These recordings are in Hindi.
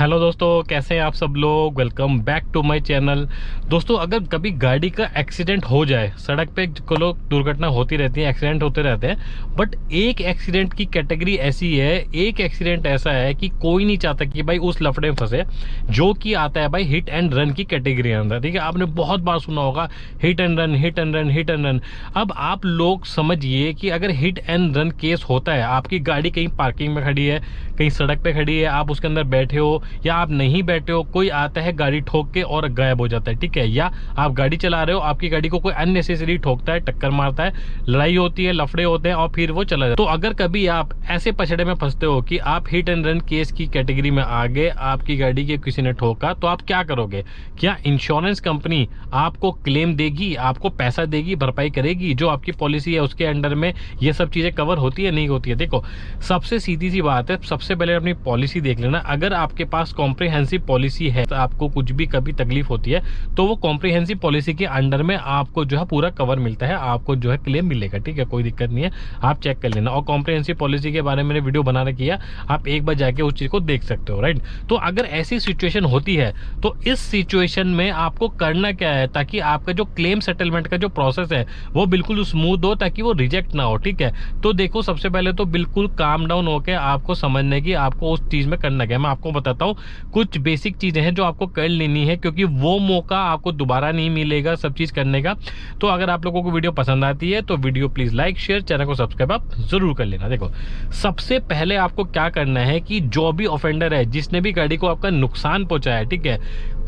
हेलो दोस्तों, कैसे हैं आप सब लोग। Welcome back to my channel. दोस्तों, अगर कभी गाड़ी का एक्सीडेंट हो जाए, सड़क पे चलो दुर्घटना होती रहती है, एक्सीडेंट होते रहते हैं, बट एक एक्सीडेंट की कैटेगरी ऐसी है, एक एक्सीडेंट ऐसा है कि कोई नहीं चाहता कि भाई उस लफड़े में फंसे, जो कि आता है भाई हिट एंड रन की कैटेगरी अंदर। ठीक है, आपने बहुत बार सुना होगा hit and run, hit and run, hit and run. अब आप लोग समझिए कि अगर हिट एंड रन केस होता है, आपकी गाड़ी कहीं पार्किंग में खड़ी है, कहीं सड़क पे खड़ी है, आप उसके अंदर बैठे हो या आप नहीं बैठे हो, कोई आता है गाड़ी ठोक के और गायब हो जाता है। ठीक है, या आप गाड़ी चला रहे हो, आपकी गाड़ी को कोई अननेसेसरी ठोकता है, टक्कर मारता है, लड़ाई होती है, लफड़े होते हैं और फिर वो चला जाता है। तो अगर कभी आप ऐसे पछड़े में फंसते हो कि आप हिट एंड रन केस की कैटेगरी में आ गए, आपकी गाड़ी के किसी ने ठोका, तो आप क्या करोगे? क्या इंश्योरेंस कंपनी आपको क्लेम देगी, आपको पैसा देगी, भरपाई करेगी? जो आपकी पॉलिसी है उसके अंडर में ये सब चीजें कवर होती है, नहीं होती है? देखो, सबसे सीधी सी बात है, सबसे पहले अपनी पॉलिसी देख लेना। अगर आपके पास कॉम्प्रिहेंसिव पॉलिसी है, तो आपको कुछ भी कभी तकलीफ होती है तो वो कॉम्प्रिहेंसिव पॉलिसी के अंडर में आपको जो है पूरा कवर मिलता है, आपको जो है क्लेम मिलेगा। ठीक है, कोई दिक्कत नहीं है, आप चेक कर लेना। और कॉम्प्रिहेंसिव पॉलिसी के बारे में मैंने वीडियो बना रखी है, आप एक बार जाके उस चीज को देख सकते हो, राइट। तो अगर ऐसी सिचुएशन होती है तो इस सिचुएशन में आपको करना क्या है, ताकि आपका जो क्लेम सेटलमेंट का जो प्रोसेस है वो बिल्कुल स्मूथ हो, ताकि वो रिजेक्ट ना हो। ठीक है, तो देखो, सबसे पहले तो बिल्कुल काम डाउन होकर आपको समझने की, आपको उस चीज में करना क्या है। मैं आपको बताता हूँ कुछ बेसिक चीजें हैं जो आपको कर लेनी है, क्योंकि वो मौका आपको दोबारा नहीं मिलेगा सब चीज करने का। तो अगर आप लोगों को वीडियो पसंद आती है तो video please like, share, channel को सब्सक्राइब आप जरूर कर लेना। देखो, सबसे पहले आपको क्या करना है कि जो भी ऑफेंडर है, जिसने भी गाड़ी को आपका नुकसान पहुंचाया है, ठीक है,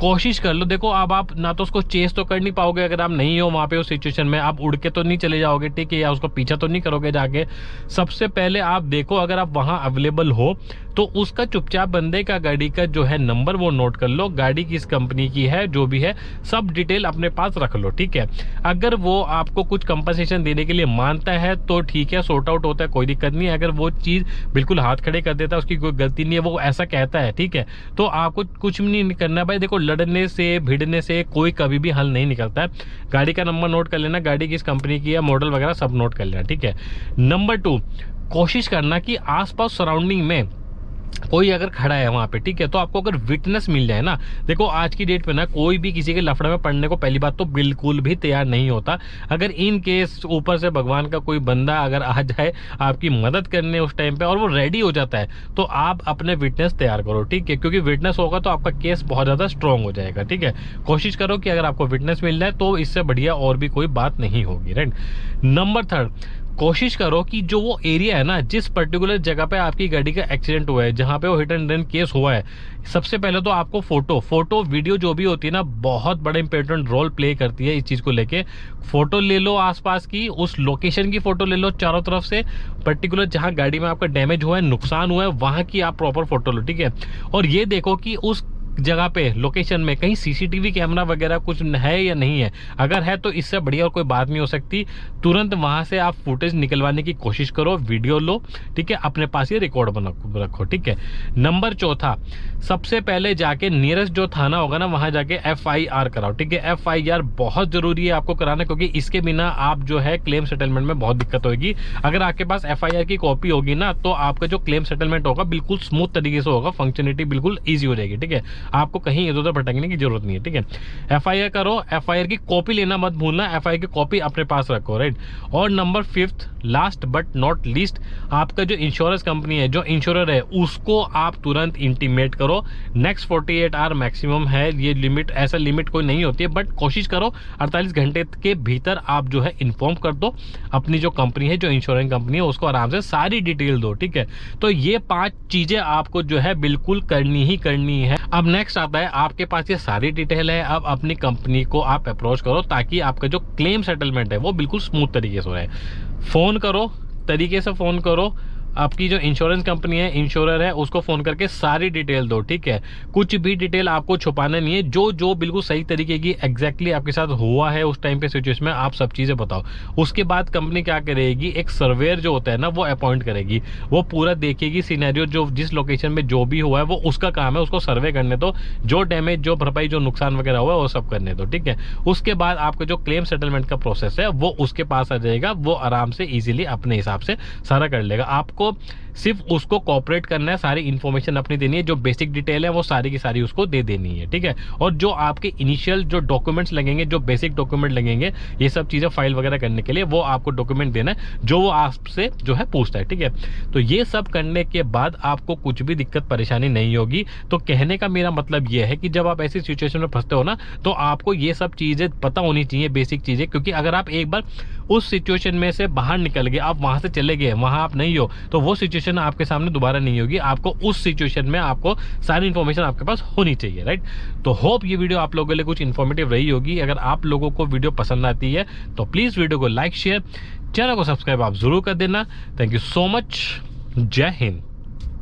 कोशिश कर लो। देखो, अब आप ना तो उसको चेस तो कर नहीं पाओगे, अगर आप नहीं हो वहां पे उस सिचुएशन में, आप उड़ के तो नहीं चले जाओगे, ठीक है, या उसको पीछा तो नहीं करोगे जाके। सबसे पहले आप देखो, अगर आप वहां अवेलेबल हो तो उसका चुपचाप बंदे का गाड़ी का जो है नंबर वो नोट कर लो, गाड़ी किस कंपनी की है, जो भी है सब डिटेल अपने पास रख लो। ठीक है, अगर वो आपको कुछ कंपनसेशन देने के लिए मानता है तो ठीक है, सॉर्ट आउट होता है, कोई दिक्कत नहीं है। अगर वो चीज बिल्कुल हाथ खड़े कर देता है, उसकी कोई गलती नहीं है, वो ऐसा कहता है, ठीक है, तो आपको कुछ भी नहीं करना भाई। देखो, लड़ने से भिड़ने से कोई कभी भी हल नहीं निकलता है। गाड़ी का नंबर नोट कर लेना, गाड़ी किस कंपनी की है, मॉडल वगैरह सब नोट कर लेना। ठीक है, नंबर 2, कोशिश करना कि आसपास सराउंडिंग में कोई अगर खड़ा है वहां पे, ठीक है, तो आपको अगर विटनेस मिल जाए ना, देखो आज की डेट पे ना कोई भी किसी के लफड़े में पड़ने को पहली बात तो बिल्कुल भी तैयार नहीं होता। अगर इन केस ऊपर से भगवान का कोई बंदा अगर आ जाए आपकी मदद करने उस टाइम पे और वो रेडी हो जाता है, तो आप अपने विटनेस तैयार करो। ठीक है, क्योंकि विटनेस होगा तो आपका केस बहुत ज्यादा स्ट्रांग हो जाएगा। ठीक है, कोशिश करो कि अगर आपको विटनेस मिल जाए तो इससे बढ़िया और भी कोई बात नहीं होगी, राइट। नंबर 3, कोशिश करो कि जो वो एरिया है ना, जिस पर्टिकुलर जगह पे आपकी गाड़ी का एक्सीडेंट हुआ है, जहां पे वो हिट एंड रन केस हुआ है, सबसे पहले तो आपको फोटो वीडियो जो भी होती है ना, बहुत बड़ा इंपॉर्टेंट रोल प्ले करती है इस चीज को लेके। फोटो ले लो आसपास की, उस लोकेशन की फोटो ले लो चारों तरफ से, पर्टिकुलर जहां गाड़ी में आपका डैमेज हुआ है, नुकसान हुआ है, वहां की आप प्रॉपर फोटो लो। ठीक है, और ये देखो कि उस जगह पे लोकेशन में कहीं सीसीटीवी कैमरा वगैरह कुछ है या नहीं है। अगर है तो इससे बढ़िया और कोई बात नहीं हो सकती। तुरंत वहां से आप फुटेज निकलवाने की कोशिश करो, वीडियो लो, ठीक है, अपने पास ये रिकॉर्ड बना रखो। ठीक है, नंबर 4, सबसे पहले जाके नियरेस्ट जो थाना होगा ना, वहां जाके FIR कराओ। ठीक है, FIR बहुत जरूरी है आपको कराना, क्योंकि इसके बिना आप जो है क्लेम सेटलमेंट में बहुत दिक्कत होगी। अगर आपके पास FIR की कॉपी होगी ना, तो आपका जो क्लेम सेटलमेंट होगा बिल्कुल स्मूथ तरीके से होगा, फंक्शनलिटी बिल्कुल ईजी हो जाएगी। ठीक है, आपको कहीं इधर उधर भटकने की जरूरत नहीं है। ठीक है, FIR करो, FIR की कॉपी लेना मत भूलना, FIR की कॉपी अपने पास रखो, राइट। और number 5, last but not least, आपका जो इंश्योरेंस कंपनी है, जो इंश्योरर है, उसको आप तुरंत इंटीमेट करो। नेक्स्ट 48 आवर मैक्सिमम है ये लिमिट, ऐसा लिमिट कोई नहीं होती है, बट कोशिश करो 48 घंटे के भीतर आप जो है इन्फॉर्म कर दो अपनी जो कंपनी है, जो इंश्योरेंस कंपनी है, उसको आराम से सारी डिटेल दो। ठीक है, तो ये 5 चीजें आपको जो है बिल्कुल करनी ही करनी है। अब नेक्स्ट आता है, आपके पास ये सारी डिटेल है, अब अपनी कंपनी को आप अप्रोच करो, ताकि आपका जो क्लेम सेटलमेंट है वो बिल्कुल स्मूथ तरीके से हो रहा है। फोन करो, तरीके से फोन करो, आपकी जो इंश्योरेंस कंपनी है, इंश्योरर है, उसको फोन करके सारी डिटेल दो। ठीक है, कुछ भी डिटेल आपको छुपाना नहीं है, जो जो बिल्कुल सही तरीके की एग्जैक्टली आपके साथ हुआ है उस टाइम पे सिचुएशन में, आप सब चीजें बताओ। उसके बाद कंपनी क्या करेगी, एक सर्वेयर जो होता है ना, वो अपॉइंट करेगी, वो पूरा देखेगी सिनेरियो, जो जिस लोकेशन में जो भी हुआ है वो उसका काम है, उसको सर्वे करने दो, जो डैमेज, जो भरपाई, जो नुकसान वगैरह हुआ है वो सब करने दो। ठीक है, उसके बाद आपका जो क्लेम सेटलमेंट का प्रोसेस है वो उसके पास आ जाएगा, वो आराम से इजीली अपने हिसाब से सारा कर लेगा। आपको सिर्फ उसको कॉपरेट करना है, सारी इन्फॉर्मेशन अपनी देनी है, जो बेसिक डिटेल है वो सारी की सारी उसको दे देनी है, ठीक है। और जो आपके इनिशियल जो डॉक्यूमेंट्स लगेंगे, जो बेसिक डॉक्यूमेंट लगेंगे, ये सब चीज़ें फाइल वगैरह करने के लिए, वो आपको डॉक्यूमेंट देना है जो वो आपसे जो है पूछता है, ठीक है। तो ये सब करने के बाद आपको कुछ भी दिक्कत परेशानी नहीं होगी। तो कहने का मेरा मतलब ये है कि जब आप ऐसी सिचुएशन में फंसते हो ना, तो आपको ये सब चीज़ें पता होनी चाहिए, बेसिक चीज़ें, क्योंकि अगर आप एक बार उस सिचुएशन में से बाहर निकल गए, आप वहां से चले गए, वहां आप नहीं हो, तो वो सिचुएशन आपके सामने दोबारा नहीं होगी। आपको उस सिचुएशन में आपको सारी इन्फॉर्मेशन आपके पास होनी चाहिए, राइट। तो होप ये वीडियो आप लोगों के लिए कुछ इन्फॉर्मेटिव रही होगी। अगर आप लोगों को वीडियो पसंद आती है तो प्लीज़ वीडियो को लाइक, शेयर, चैनल को सब्सक्राइब आप जरूर कर देना। Thank you so much. जय हिंद।